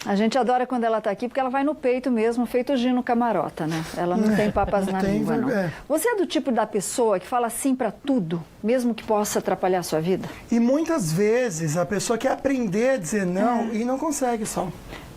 A gente adora quando ela está aqui, porque ela vai no peito mesmo, feito Gino Camarota, né? Ela não tem papas na língua, não. Você é do tipo da pessoa que fala sim para tudo, mesmo que possa atrapalhar a sua vida? E muitas vezes a pessoa quer aprender a dizer não e não consegue só.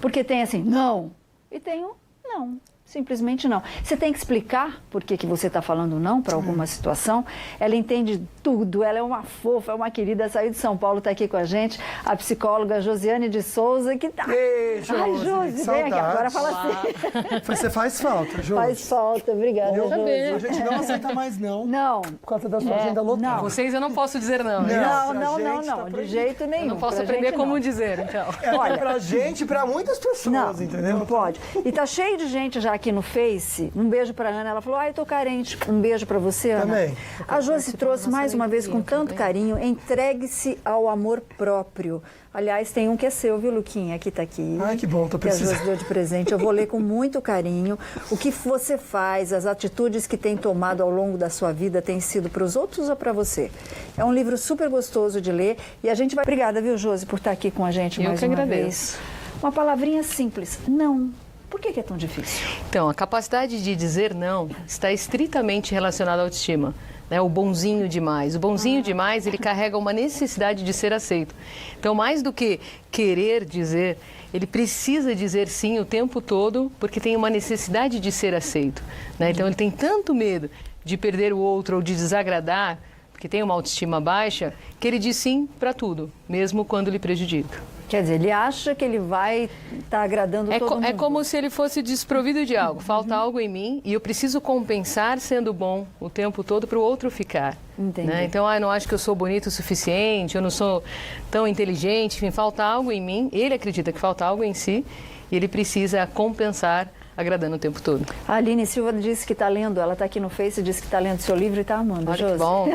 Porque tem assim, não, e tem um não. Simplesmente não. Você tem que explicar por que você está falando não para alguma situação. Ela entende tudo, ela é uma fofa, é uma querida, saiu de São Paulo, está aqui com a gente, a psicóloga Josiane de Souza, que tá... Ei, Josi, ai, Josi, vem aqui, agora fala assim. Você faz falta, Josi. Faz falta, obrigada, Josi. A gente não aceita mais não. Não. Por causa da sua agenda lotada. Não. Vocês eu não posso dizer não. Não, de jeito nenhum. Eu não posso aprender como dizer, então. Olha, pra gente, pra muitas pessoas, entendeu? Não pode. E tá cheio de gente já aqui no Face. Um beijo pra Ana. Ela falou, eu tô carente. Um beijo pra você, Ana. Também. A Josi trouxe mais uma vez com tanto carinho. Entregue-se ao amor próprio. Aliás, tem um que é seu, viu, Luquinha? Que tá aqui. Ai, que bom, tô precisando. Que a Josi deu de presente. Eu vou ler com muito carinho. O que você faz, as atitudes que tem tomado ao longo da sua vida, tem sido para os outros ou para você? É um livro super gostoso de ler. E a gente vai... Obrigada, viu, Josi, por estar aqui com a gente mais uma vez. Uma palavrinha simples. Não. Por que é tão difícil? Então, a capacidade de dizer não está estritamente relacionada à autoestima. Né? O bonzinho demais. O bonzinho demais, ele carrega uma necessidade de ser aceito. Então, mais do que querer dizer, ele precisa dizer sim o tempo todo, porque tem uma necessidade de ser aceito. Né? Então, ele tem tanto medo de perder o outro ou de desagradar, porque tem uma autoestima baixa, que ele diz sim para tudo, mesmo quando lhe prejudica. Quer dizer, ele acha que ele vai estar agradando todo mundo. É como se ele fosse desprovido de algo. Falta algo em mim e eu preciso compensar sendo bom o tempo todo para o outro ficar. Entendi. Né? Então, eu não acho que eu sou bonito o suficiente, eu não sou tão inteligente, enfim, falta algo em mim. Ele acredita que falta algo em si e ele precisa compensar agradando o tempo todo. A Aline Silva disse que está lendo, ela está aqui no Face, disse que está lendo seu livro e está amando. Olha que bom.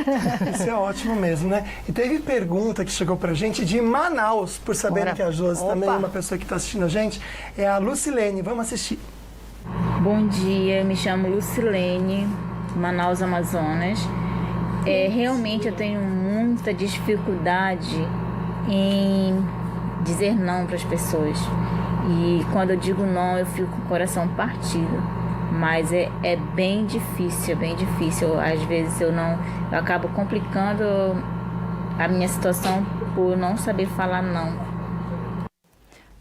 Isso é ótimo mesmo, né? E teve pergunta que chegou pra gente de Manaus, por saberem que a Josi também é uma pessoa que está assistindo a gente, é a Lucilene. Vamos assistir. Bom dia, me chamo Lucilene, Manaus, Amazonas. Realmente eu tenho muita dificuldade em dizer não para as pessoas. E quando eu digo não, eu fico com o coração partido. Mas é bem difícil, Às vezes eu acabo complicando a minha situação por não saber falar não.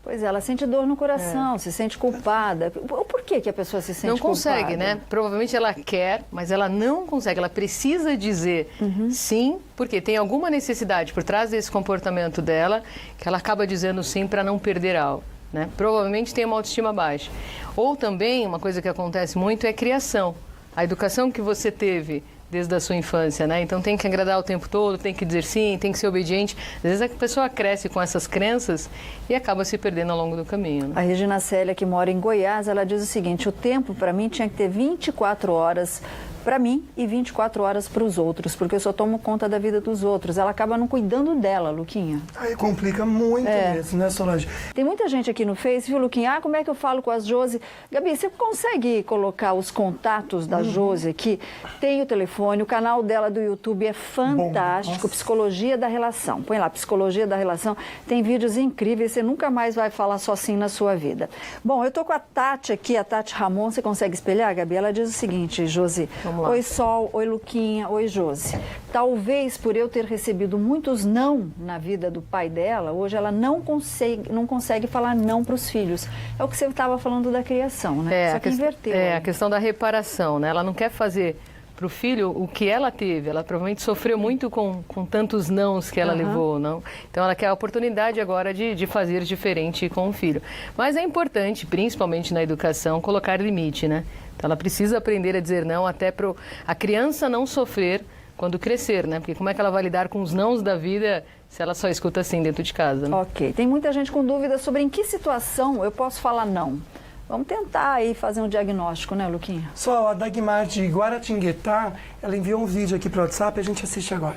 Pois é, ela sente dor no coração, se sente culpada. Por que a pessoa se sente culpada? Não consegue, né? Provavelmente ela quer, mas ela não consegue. Ela precisa dizer sim, porque tem alguma necessidade por trás desse comportamento dela que ela acaba dizendo sim para não perder algo. Né? Provavelmente tem uma autoestima baixa. Ou também, uma coisa que acontece muito é a criação. A educação que você teve desde a sua infância, né? Então tem que agradar o tempo todo, tem que dizer sim, tem que ser obediente. Às vezes a pessoa cresce com essas crenças e acaba se perdendo ao longo do caminho. Né? A Regina Célia, que mora em Goiás, ela diz o seguinte, o tempo para mim tinha que ter 24 horas para mim e 24 horas para os outros, porque eu só tomo conta da vida dos outros. Ela acaba não cuidando dela, Luquinha. Aí complica muito mesmo, né, Solange? Tem muita gente aqui no Face, viu, Luquinha? Como é que eu falo com as Josi? Gabi, você consegue colocar os contatos da Josi aqui? Tem o telefone, o canal dela do YouTube é fantástico, Psicologia da Relação. Põe lá, Psicologia da Relação. Tem vídeos incríveis, você nunca mais vai falar só assim na sua vida. Bom, eu tô com a Tati aqui, a Tati Ramon, você consegue espelhar, Gabi? Ela diz o seguinte, Josi. Oi, Sol. Oi, Luquinha. Oi, Josi. Talvez por eu ter recebido muitos não na vida do pai dela, hoje ela não consegue falar não para os filhos. É o que você estava falando da criação, né? Só que inverteu. A questão da reparação, né? Ela não quer fazer para o filho o que ela teve. Ela provavelmente sofreu muito com tantos nãos que ela levou, não? Então ela quer a oportunidade agora de fazer diferente com o filho. Mas é importante, principalmente na educação, colocar limite, né? Então ela precisa aprender a dizer não até para a criança não sofrer quando crescer, né? Porque como é que ela vai lidar com os nãos da vida se ela só escuta assim dentro de casa, né? Ok. Tem muita gente com dúvidas sobre em que situação eu posso falar não. Vamos tentar aí fazer um diagnóstico, né, Luquinha? Só a Dagmar de Guaratinguetá, ela enviou um vídeo aqui para o WhatsApp e a gente assiste agora.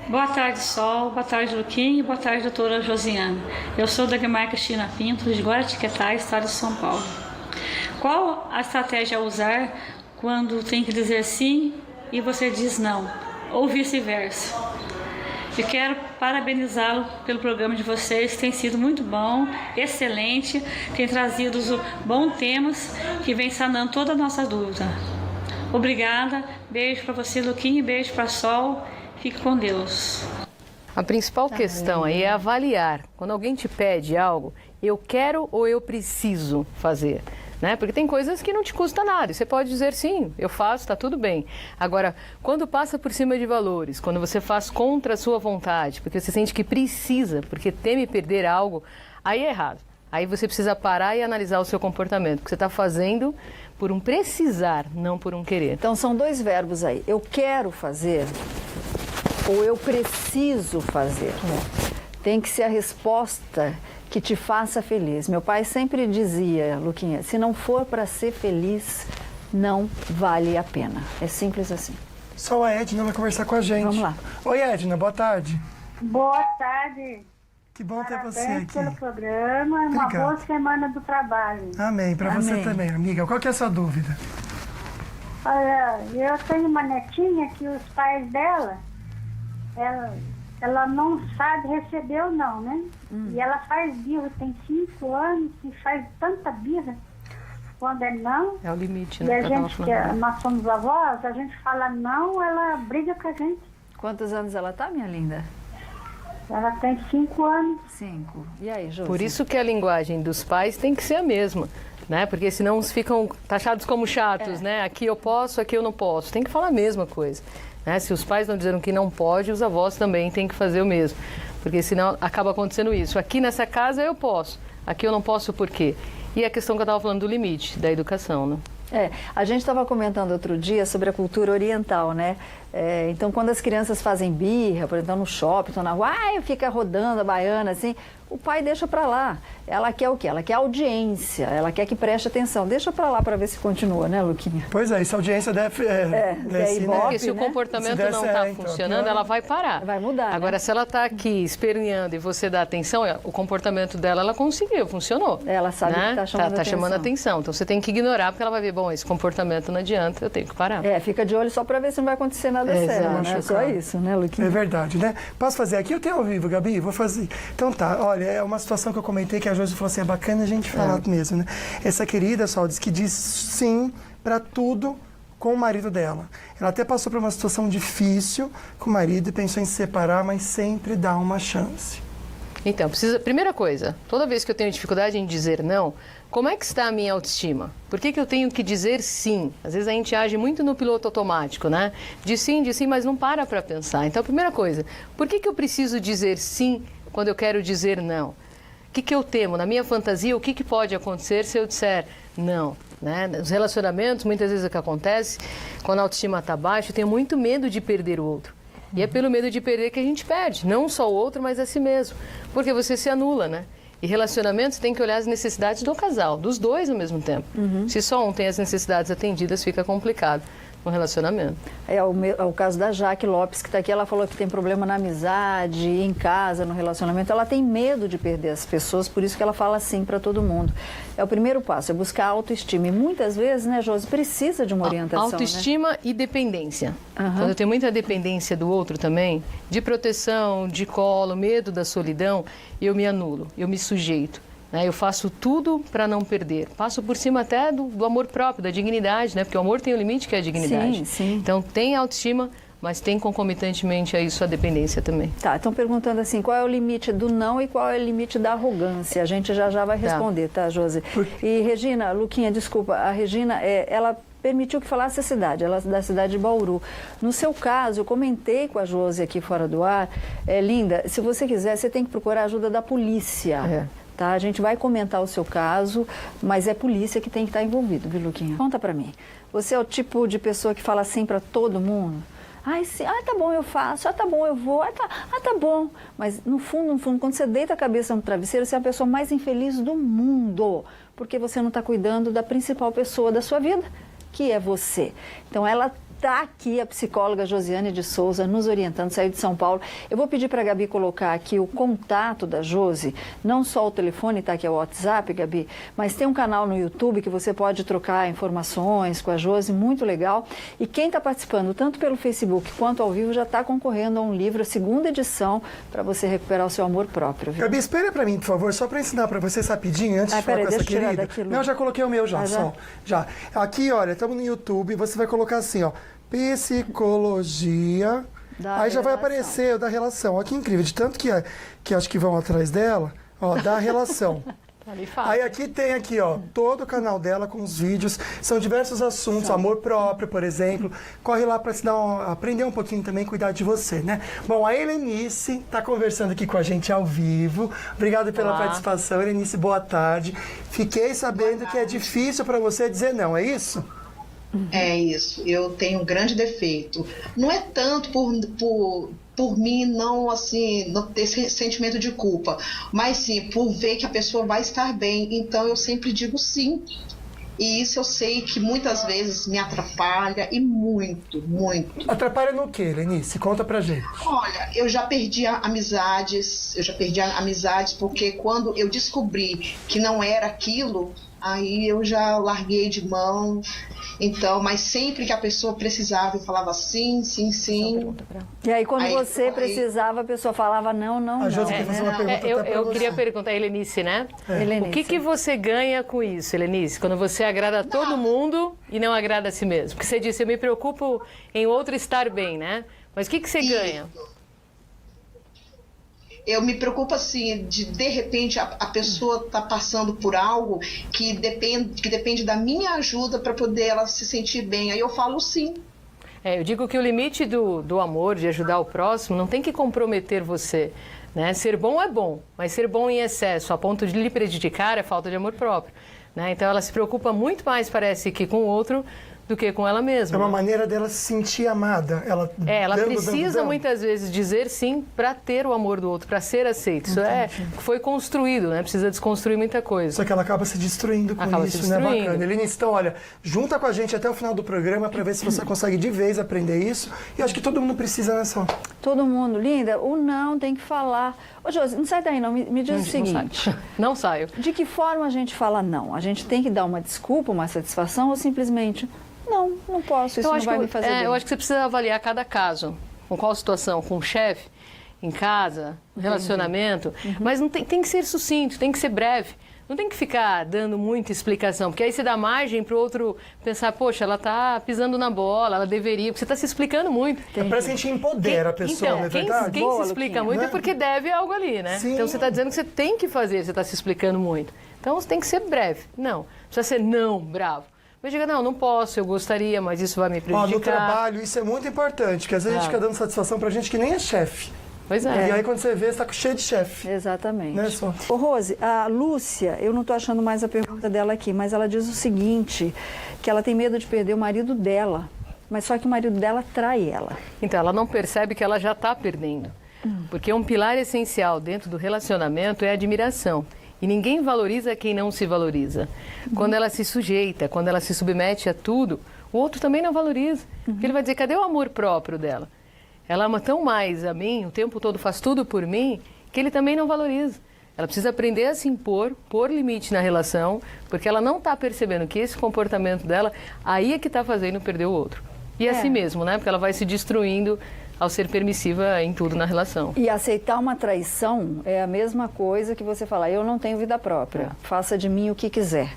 Boa tarde, Sol. Boa tarde, Luquinha. E boa tarde, doutora Josiane. Eu sou Dagmar Cristina Pinto, de Guaratinguetá, estado de São Paulo. Qual a estratégia a usar quando tem que dizer sim e você diz não? Ou vice-versa? E quero parabenizá-lo pelo programa de vocês, tem sido muito bom, excelente, tem trazido bons temas que vem sanando toda a nossa dúvida. Obrigada, beijo para você, Luquinha, beijo para Sol, fique com Deus. A principal questão aí é avaliar. Quando alguém te pede algo, eu quero ou eu preciso fazer? Né? Porque tem coisas que não te custa nada. Você pode dizer sim, eu faço, está tudo bem. Agora, quando passa por cima de valores, quando você faz contra a sua vontade, porque você sente que precisa, porque teme perder algo, aí é errado. Aí você precisa parar e analisar o seu comportamento, porque você está fazendo por um precisar, não por um querer. Então, são dois verbos aí. Eu quero fazer ou eu preciso fazer. Tem que ser a resposta que te faça feliz. Meu pai sempre dizia, Luquinha, se não for para ser feliz, não vale a pena. É simples assim. Só a Edna vai conversar com a gente. Vamos lá. Oi, Edna, boa tarde. Boa tarde. Que bom ter você Parabéns aqui. pelo programa. Uma Obrigado. boa semana do trabalho. Amém. Para você Amém. também, amiga. Qual que é a sua dúvida? Olha, eu tenho uma netinha que os pais dela, ela não sabe receber ou não, né? E ela faz birra, tem 5 anos e faz tanta birra. Quando é não, É o limite, e né? a que eu tava gente, falando. nós somos avós, a gente fala não, ela briga com a gente. Quantos anos ela tá, minha linda? Ela tem 5 anos. 5. E aí, Josi? Por isso que a linguagem dos pais tem que ser a mesma, né? Porque senão eles ficam taxados como chatos, né? Aqui eu posso, aqui eu não posso. Tem que falar a mesma coisa, né? Se os pais não disseram que não pode, os avós também têm que fazer o mesmo. Porque senão acaba acontecendo isso. Aqui nessa casa eu posso, aqui eu não posso por quê? E a questão que eu estava falando do limite, da educação, né? A gente estava comentando outro dia sobre a cultura oriental, né? Então, quando as crianças fazem birra, por exemplo, no shopping, estão na rua, fica rodando a baiana, assim, o pai deixa para lá. Ela quer o quê? Ela quer audiência, ela quer que preste atenção. Deixa para lá para ver se continua, né, Luquinha? Pois é, essa audiência deve... Porque se o comportamento não está funcionando, ela vai parar. Vai mudar, Agora, né? se ela está aqui esperneando e você dá atenção, o comportamento dela, ela conseguiu, funcionou. Ela sabe que está chamando tá atenção. chamando atenção. Então, você tem que ignorar, porque ela vai ver, bom, esse comportamento não adianta, eu tenho que parar. Fica de olho só para ver se não vai acontecer nada sério, né? Só isso, né, Luquinha? É verdade, né? Posso fazer aqui? Eu tenho ao vivo, Gabi? Vou fazer. Então tá, olha, é uma situação que eu comentei que a Josi falou assim, é bacana a gente falar mesmo, né? Essa querida, só diz que diz sim para tudo com o marido dela. Ela até passou por uma situação difícil com o marido e pensou em se separar, mas sempre dá uma chance. Então, primeira coisa, toda vez que eu tenho dificuldade em dizer não, como é que está a minha autoestima? Por que eu tenho que dizer sim? Às vezes a gente age muito no piloto automático, né? Diz sim, mas não para pensar. Então, a primeira coisa, por que eu preciso dizer sim quando eu quero dizer não? O que eu temo? Na minha fantasia, o que pode acontecer se eu disser não? Né? Nos relacionamentos, muitas vezes o que acontece, quando a autoestima está baixa, eu tenho muito medo de perder o outro. E é pelo medo de perder que a gente perde, não só o outro, mas a si mesmo. Porque você se anula, né? E relacionamentos tem que olhar as necessidades do casal, dos dois ao mesmo tempo. Se só um tem as necessidades atendidas, fica complicado no relacionamento. É o caso da Jaque Lopes, que está aqui, ela falou que tem problema na amizade, em casa, no relacionamento. Ela tem medo de perder as pessoas, por isso que ela fala sim para todo mundo. É o primeiro passo, é buscar autoestima. E muitas vezes, né, Josi, precisa de uma orientação. Autoestima, né? E dependência. Quando eu tenho muita dependência do outro também, de proteção, de colo, medo da solidão, eu me anulo, eu me sujeito. Eu faço tudo para não perder. Passo por cima até do amor próprio, da dignidade, né? Porque o amor tem um limite que é a dignidade. Sim. Então, tem autoestima, mas tem concomitantemente a isso a dependência também. Tá, estão perguntando assim, qual é o limite do não e qual é o limite da arrogância? A gente já vai responder, tá, Josi? E Regina, Luquinha, desculpa, a Regina, ela permitiu que falasse a cidade, ela é da cidade de Bauru. No seu caso, eu comentei com a Josi aqui fora do ar, linda, se você quiser, você tem que procurar a ajuda da polícia. Tá? A gente vai comentar o seu caso, mas é polícia que tem que estar envolvido, viu, Luquinha? Conta pra mim. Você é o tipo de pessoa que fala assim pra todo mundo? Sim, tá bom, eu faço, tá bom, eu vou, tá bom. Mas no fundo, quando você deita a cabeça no travesseiro, você é a pessoa mais infeliz do mundo, porque você não está cuidando da principal pessoa da sua vida, que é você. Então, ela está aqui a psicóloga Josiane de Souza nos orientando, saiu de São Paulo. Eu vou pedir para a Gabi colocar aqui o contato da Josi, não só o telefone, está aqui o WhatsApp, Gabi, mas tem um canal no YouTube que você pode trocar informações com a Josi, muito legal. E quem está participando, tanto pelo Facebook quanto ao vivo, já está concorrendo a um livro, a segunda edição, para você recuperar o seu amor próprio. Viu? Gabi, espera para mim, por favor, só para ensinar para vocês rapidinho, antes de falar com essa querida. Daqui, não, já coloquei o meu já, já? só. Já. Aqui, olha, estamos no YouTube, você vai colocar assim, ó, psicologia, aí já vai aparecer o da relação. Olha que incrível, de tanto que acho que vão atrás dela, ó, da relação. Aí aqui tem aqui, ó, todo o canal dela com os vídeos, são diversos assuntos, amor próprio, por exemplo. Corre lá para aprender um pouquinho também, cuidar de você, né? Bom, a Helenice está conversando aqui com a gente ao vivo. Obrigado pela participação, Helenice, boa tarde. Fiquei sabendo que é difícil para você dizer não, é isso? É isso, eu tenho um grande defeito. Não é tanto por mim não ter esse sentimento de culpa, mas sim por ver que a pessoa vai estar bem, então eu sempre digo sim. E isso eu sei que muitas vezes me atrapalha e muito. Atrapalha no quê, Helenice? Conta pra gente. Olha, eu já perdi amizades porque quando eu descobri que não era aquilo, aí eu já larguei de mão. Então, mas sempre que a pessoa precisava, eu falava sim. E aí, quando você precisava, a pessoa falava não. A Josi quer fazer uma pergunta eu queria perguntar a Helenice, né? Helenice. O que você ganha com isso, Helenice? Quando você agrada a todo mundo e não agrada a si mesmo? Porque você disse, eu me preocupo em outro estar bem, né? Mas o que você ganha? Eu me preocupo assim, de repente a pessoa tá passando por algo que depende da minha ajuda para poder ela se sentir bem. Aí eu falo sim. Eu digo que o limite do amor, de ajudar o próximo, não tem que comprometer você, né? Ser bom é bom, mas ser bom em excesso, a ponto de lhe prejudicar, é falta de amor próprio, né? Então ela se preocupa muito mais, parece que com o outro, do que com ela mesma. É uma maneira dela se sentir amada. Ela precisa muitas vezes dizer sim para ter o amor do outro, para ser aceito. Isso foi construído, né? Precisa desconstruir muita coisa. Só que ela acaba se destruindo com isso, né? Bacana. Helenice, então, olha, junta com a gente até o final do programa para ver se você consegue de vez aprender isso. E acho que todo mundo precisa, né, só? Todo mundo. Linda, o não tem que falar. Ô, Josi, não sai daí não. Me diz o seguinte. Não saio. De que forma a gente fala não? A gente tem que dar uma desculpa, uma satisfação ou simplesmente... Não posso, isso não vai me fazer bem. Eu acho que você precisa avaliar cada caso. Com qual situação? Com o chefe? Em casa? Relacionamento? Mas não tem que ser sucinto, tem que ser breve. Não tem que ficar dando muita explicação, porque aí você dá margem para o outro pensar, poxa, ela está pisando na bola, ela deveria, porque você está se explicando muito. Parece que a gente empodera a pessoa, não é verdade? Quem se explica muito é porque deve algo ali, né? Sim. Então você está dizendo que você tem que fazer, você está se explicando muito. Então você tem que ser breve. Não, precisa ser não bravo. Mas diga, não posso, eu gostaria, mas isso vai me prejudicar. No trabalho, isso é muito importante, porque às vezes a gente fica dando satisfação pra gente que nem é chefe. Pois é. E aí quando você vê, você tá cheio de chefe. Exatamente. Né, só? Ô, Rose, a Lúcia, eu não tô achando mais a pergunta dela aqui, mas ela diz o seguinte, que ela tem medo de perder o marido dela, mas só que o marido dela trai ela. Então, ela não percebe que ela já está perdendo. Porque um pilar essencial dentro do relacionamento é a admiração. E ninguém valoriza quem não se valoriza. Quando ela se sujeita, quando ela se submete a tudo, o outro também não valoriza. Porque ele vai dizer, cadê o amor próprio dela? Ela ama tão mais a mim, o tempo todo faz tudo por mim, que ele também não valoriza. Ela precisa aprender a se impor, pôr limite na relação, porque ela não está percebendo que esse comportamento dela, aí é que está fazendo perder o outro. E assim mesmo, né? Porque ela vai se destruindo ao ser permissiva em tudo na relação. E aceitar uma traição é a mesma coisa que você falar, eu não tenho vida própria, faça de mim o que quiser.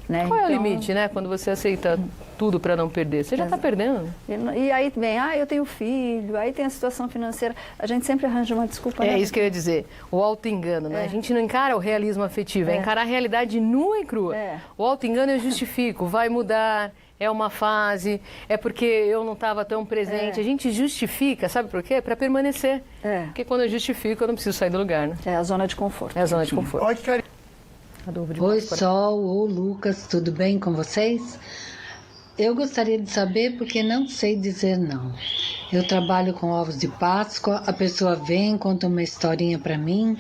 Né? Qual é o limite, né? Quando você aceita tudo para não perder, você já está perdendo. E aí vem, eu tenho filho, aí tem a situação financeira, a gente sempre arranja uma desculpa. É isso que eu ia dizer, o auto-engano, né? A gente não encara o realismo afetivo, é encarar a realidade nua e crua. O auto-engano eu justifico, vai mudar, é uma fase, é porque eu não estava tão presente. A gente justifica, sabe por quê? Para permanecer. Porque quando eu justifico, eu não preciso sair do lugar, né? É a zona de conforto. É a zona de conforto. Olha que carinho. Oi, Sol, ou Lucas, tudo bem com vocês? Eu gostaria de saber porque não sei dizer não. Eu trabalho com ovos de Páscoa, a pessoa vem, conta uma historinha para mim,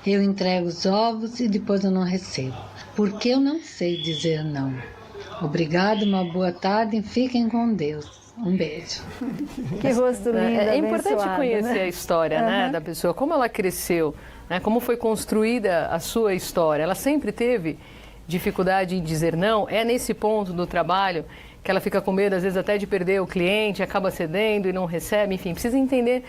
eu entrego os ovos e depois eu não recebo. Porque eu não sei dizer não. Obrigado, uma boa tarde e fiquem com Deus. Um beijo. Que rosto lindo, É importante abençoado, conhecer né? a história, né, da pessoa, como ela cresceu, né, como foi construída a sua história. Ela sempre teve dificuldade em dizer não. É nesse ponto do trabalho que ela fica com medo, às vezes, até de perder o cliente, acaba cedendo e não recebe. Enfim, precisa entender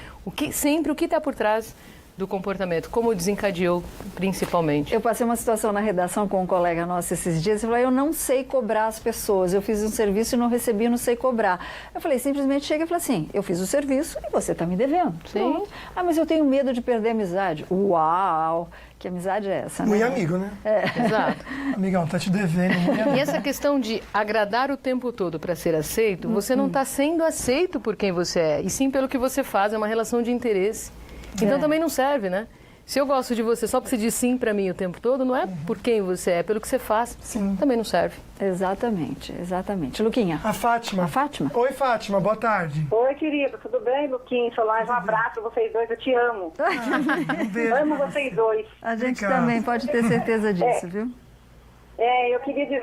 sempre o que está por trás do comportamento, como desencadeou principalmente. Eu passei uma situação na redação com um colega nosso esses dias, ele falou, eu não sei cobrar as pessoas, eu fiz um serviço e não recebi, não sei cobrar. Eu falei, simplesmente chega e fala assim, eu fiz o serviço e você está me devendo. Sim. Pronto. Ah, mas eu tenho medo de perder a amizade. Uau! Que amizade é essa, né? Muito amigo, né? Exato. Amigão, tá te devendo. Muito amigo. E essa questão de agradar o tempo todo para ser aceito, você não está sendo aceito por quem você é, e sim pelo que você faz, é uma relação de interesse. Então também não serve, né? Se eu gosto de você só porque você diz sim para mim o tempo todo, não é por quem você é, pelo que você faz. Sim. Também não serve. Exatamente, exatamente. Luquinha. A Fátima. A Fátima? Oi, Fátima, boa tarde. Oi, querido, tudo bem, Luquinha, Solange? Um abraço, vocês dois, eu te amo. Um beijo. Amo vocês dois. A gente Obrigado. também pode ter certeza disso, viu? Eu queria dizer,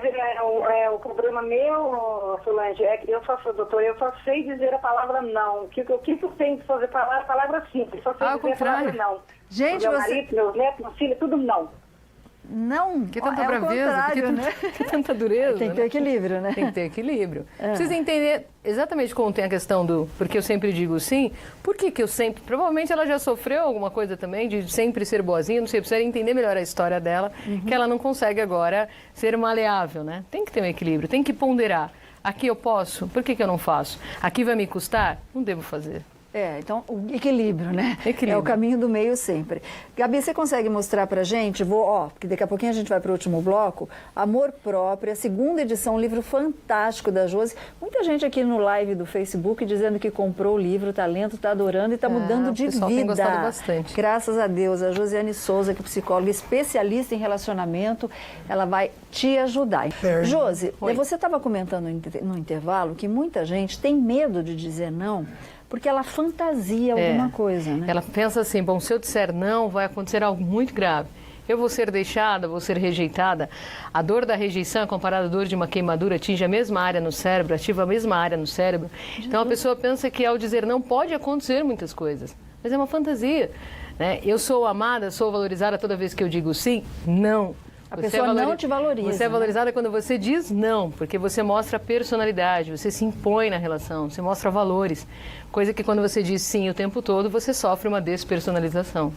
o problema meu, Solange, é que eu só sou doutora, eu só sei dizer a palavra não. O que eu tenho que fazer palavra simples, só sei Ao dizer a palavra contrário. não. Gente, meu você... marido, meus netos, meus filhos, tudo não. Não, Que tanta é o braveza, contrário, né? que tanta dureza. Tem que ter né? equilíbrio, né? Tem que ter equilíbrio. Precisa entender exatamente como tem a questão do... Porque eu sempre digo sim. Por que eu sempre... Provavelmente ela já sofreu alguma coisa também de sempre ser boazinha. Não sei, precisa entender melhor a história dela. Que ela não consegue agora ser maleável, né? Tem que ter um equilíbrio, tem que ponderar. Aqui eu posso, por que eu não faço? Aqui vai me custar? Não devo fazer. Então, o equilíbrio, né? Equilíbrio. É o caminho do meio sempre. Gabi, você consegue mostrar pra gente, porque daqui a pouquinho a gente vai para o último bloco, Amor Próprio, a segunda edição, um livro fantástico da Josi. Muita gente aqui no live do Facebook dizendo que comprou o livro, tá lendo, tá adorando e tá mudando de o pessoal vida. tem gostado bastante. Graças a Deus. A Josiane Souza, que é psicóloga especialista em relacionamento, ela vai te ajudar. Josi, você estava comentando no intervalo que muita gente tem medo de dizer não, porque ela fantasia alguma coisa, né? Ela pensa assim, bom, se eu disser não, vai acontecer algo muito grave. Eu vou ser deixada, vou ser rejeitada. A dor da rejeição, comparada à dor de uma queimadura, atinge a mesma área no cérebro, ativa a mesma área no cérebro. Então a pessoa pensa que ao dizer não pode acontecer muitas coisas. Mas é uma fantasia, né? Eu sou amada, sou valorizada toda vez que eu digo sim? Não. A pessoa não te valoriza. Você é valorizada quando você diz não, porque você mostra personalidade, você se impõe na relação, você mostra valores. Coisa que quando você diz sim o tempo todo, você sofre uma despersonalização.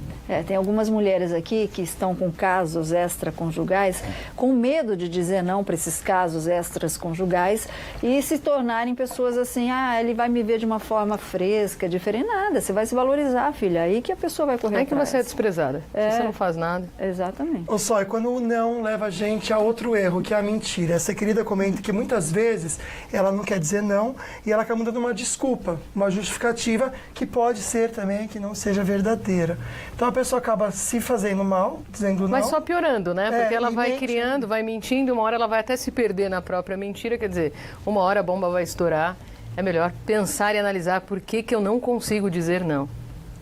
Tem algumas mulheres aqui que estão com casos extraconjugais, com medo de dizer não para esses casos extraconjugais e se tornarem pessoas assim, ele vai me ver de uma forma fresca, diferente. Nada, você vai se valorizar, filha, aí que a pessoa vai correr que atrás. você é desprezada, se você não faz nada. Exatamente. Só, e quando o não leva a gente a outro erro, que é a mentira. Essa querida comenta que muitas vezes ela não quer dizer não e ela acaba dando uma desculpa, uma justificativa que pode ser também que não seja verdadeira. Então a pessoa acaba se fazendo mal, dizendo não. Mas só piorando, né? Porque ela vai mente. criando, vai mentindo, uma hora ela vai até se perder na própria mentira, quer dizer, uma hora a bomba vai estourar. É melhor pensar e analisar por que eu não consigo dizer não.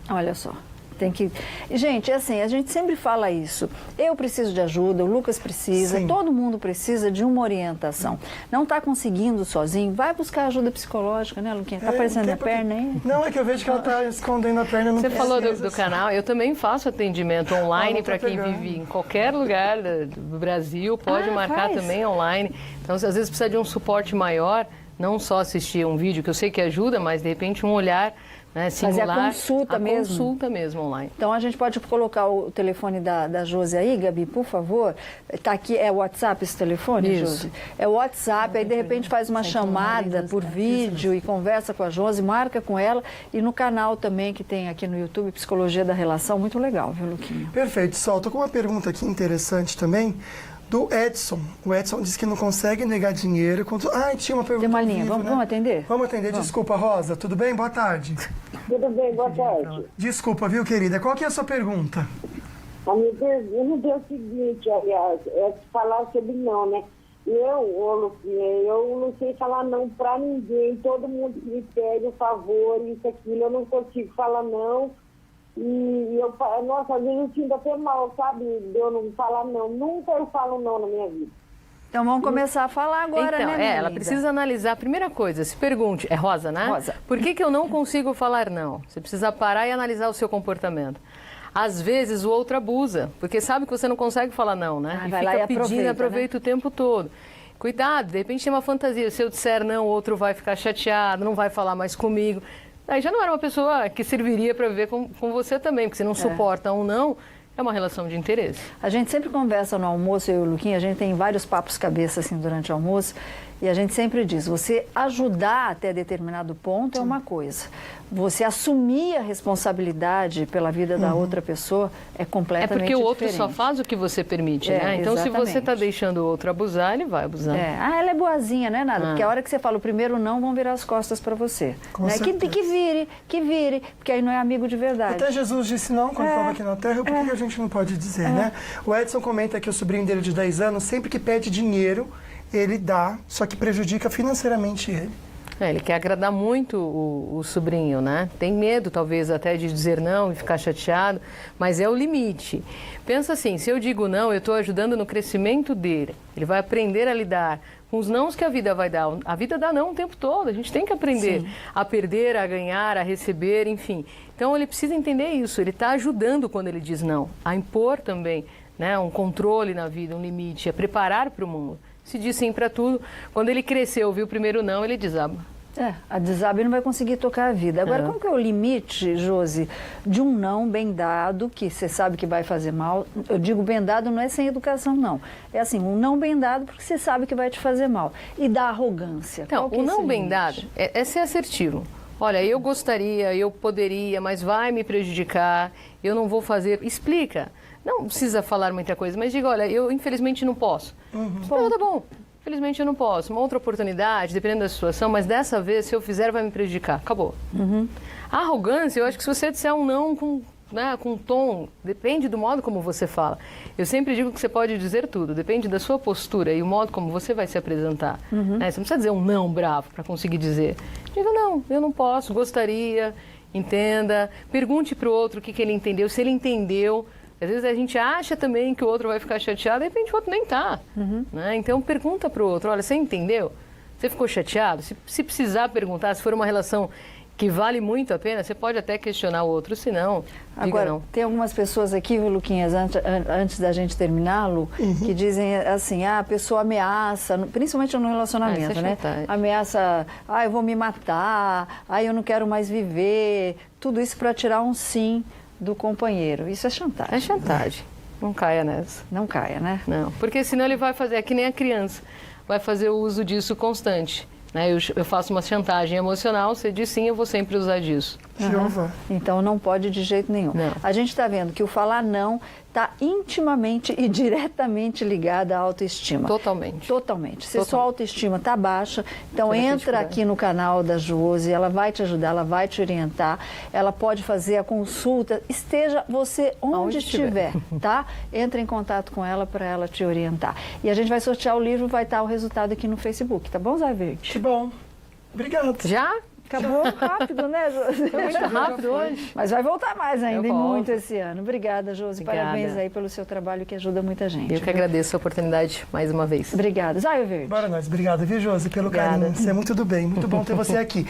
Olha só. Tem que... Gente, assim, a gente sempre fala isso. Eu preciso de ajuda, o Lucas precisa, Sim. todo mundo precisa de uma orientação. Não está conseguindo sozinho, vai buscar ajuda psicológica, né, Luquinha? Tá aparecendo minha perna aí? Não, é que eu vejo que ela tá escondendo a perna. Não Você falou do precisa. canal, eu também faço atendimento online não para tô quem pegando. vive em qualquer lugar do Brasil, pode marcar faz. também online. Então, às vezes precisa de um suporte maior, não só assistir um vídeo, que eu sei que ajuda, mas de repente um olhar, né, singular. Fazer a consulta mesmo. Consulta mesmo online. Então, a gente pode colocar o telefone da Josi aí, Gabi, por favor. Está aqui, é o WhatsApp esse telefone, Isso. Josi? É o WhatsApp, aí de repente faz uma chamada por vídeo e conversa com a Josi, marca com ela. E no canal também que tem aqui no YouTube, Psicologia da Relação, muito legal, viu, Luquinha? Perfeito, Sol. Tô com uma pergunta aqui interessante também. Do Edson. O Edson disse que não consegue negar dinheiro. Tinha uma pergunta. Tem uma ao linha, vivo, né? vamos atender? Vamos atender. Desculpa, Rosa. Tudo bem? Boa tarde. Tudo bem, boa tarde. Desculpa, viu, querida? Qual que é a sua pergunta? A minha pergunta é o seguinte, aliás, é falar sobre não, né? Eu não sei falar não pra ninguém, todo mundo me pede um favor, isso, aquilo, eu não consigo falar não. E nossa, às vezes eu sinto até mal, sabe? De eu não falar não. Nunca eu falo não na minha vida. Então vamos começar a falar agora, então, né, minha ela linda? precisa analisar. A primeira coisa, se pergunte, é Rosa, né? Rosa. Por que eu não consigo falar não? Você precisa parar e analisar o seu comportamento. Às vezes o outro abusa, porque sabe que você não consegue falar não, né? Vai lá e aproveita o tempo todo. Cuidado, de repente tem uma fantasia. Se eu disser não, o outro vai ficar chateado, não vai falar mais comigo. Aí já não era uma pessoa que serviria para viver com você também, porque se não suporta um não, é uma relação de interesse. A gente sempre conversa no almoço, eu e o Luquinha, a gente tem vários papos cabeça assim durante o almoço, e a gente sempre diz, você ajudar até determinado ponto é uma coisa. Você assumir a responsabilidade pela vida da outra pessoa é completamente diferente. É porque o outro só faz o que você permite, né? Então, exatamente. se você está deixando o outro abusar, ele vai abusar. Ela é boazinha, né, nada? Porque a hora que você fala o primeiro não, vão virar as costas para você. Né? Que vire, porque aí não é amigo de verdade. Até Jesus disse não quando estava aqui na Terra, por que a gente não pode dizer, né? O Edson comenta que o sobrinho dele de 10 anos, sempre que pede dinheiro, ele dá, só que prejudica financeiramente ele. Ele quer agradar muito o sobrinho, né? Tem medo, talvez, até de dizer não e ficar chateado, mas é o limite. Pensa assim, se eu digo não, eu estou ajudando no crescimento dele. Ele vai aprender a lidar com os nãos que a vida vai dar. A vida dá não o tempo todo, a gente tem que aprender a perder, a ganhar, a receber, enfim. Então, ele precisa entender isso, ele está ajudando quando ele diz não, a impor também, né, um controle na vida, um limite, a preparar para o mundo. Se diz sim para tudo, quando ele cresceu, viu o primeiro não, ele desaba. A desaba e não vai conseguir tocar a vida. Agora, como que é o limite, Josi, de um não bem dado, que você sabe que vai fazer mal? Eu digo bem dado não é sem educação, não. É assim, um não bem dado porque você sabe que vai te fazer mal. E da arrogância. Então, o não bem dado é ser assertivo. Olha, eu gostaria, eu poderia, mas vai me prejudicar, eu não vou fazer. Explica. Não precisa falar muita coisa, mas diga, olha, eu infelizmente não posso. Tá bom, infelizmente eu não posso. Uma outra oportunidade, dependendo da situação, mas dessa vez, se eu fizer, vai me prejudicar. Acabou. A arrogância, eu acho que se você disser um não com tom, depende do modo como você fala. Eu sempre digo que você pode dizer tudo, depende da sua postura e o modo como você vai se apresentar. Você não precisa dizer um não bravo para conseguir dizer. Diga, não, eu não posso, gostaria, entenda, pergunte para o outro o que ele entendeu, se ele entendeu. Às vezes a gente acha também que o outro vai ficar chateado, de repente o outro nem está. Né? Então pergunta para o outro, olha, você entendeu? Você ficou chateado? Se precisar perguntar, se for uma relação que vale muito a pena, você pode até questionar o outro, se não, diga não. Tem algumas pessoas aqui, Luquinhas, antes da gente terminar, Lu, que dizem assim, a pessoa ameaça, principalmente no relacionamento, né? Ameaça, eu vou me matar, eu não quero mais viver, tudo isso para tirar um sim do companheiro. Isso é chantagem. É chantagem. Não caia nessa. Não caia, né? Não, porque senão ele vai fazer, é que nem a criança, vai fazer o uso disso constante. Né? Eu faço uma chantagem emocional, você diz sim, eu vou sempre usar disso. Então não pode de jeito nenhum. Não. A gente está vendo que o falar não está intimamente e diretamente ligado à autoestima. Totalmente. Se sua autoestima está baixa, então entra aqui no canal da Josi, ela vai te ajudar, ela vai te orientar, ela pode fazer a consulta, esteja você onde estiver, tá? Entra em contato com ela para ela te orientar. E a gente vai sortear o livro, vai estar o resultado aqui no Facebook, tá bom, Zé Verde? Que bom. Obrigado. Já? Acabou rápido, né, Josi? Foi muito rápido hoje. Mas vai voltar mais ainda, e muito esse ano. Obrigada, Josi. Parabéns aí pelo seu trabalho que ajuda muita gente. Eu que agradeço a oportunidade mais uma vez. Obrigada. Zé Verde. Bora nós. Obrigado, viu, Josi, pelo carinho. Você é muito do bem. Muito bom ter você aqui.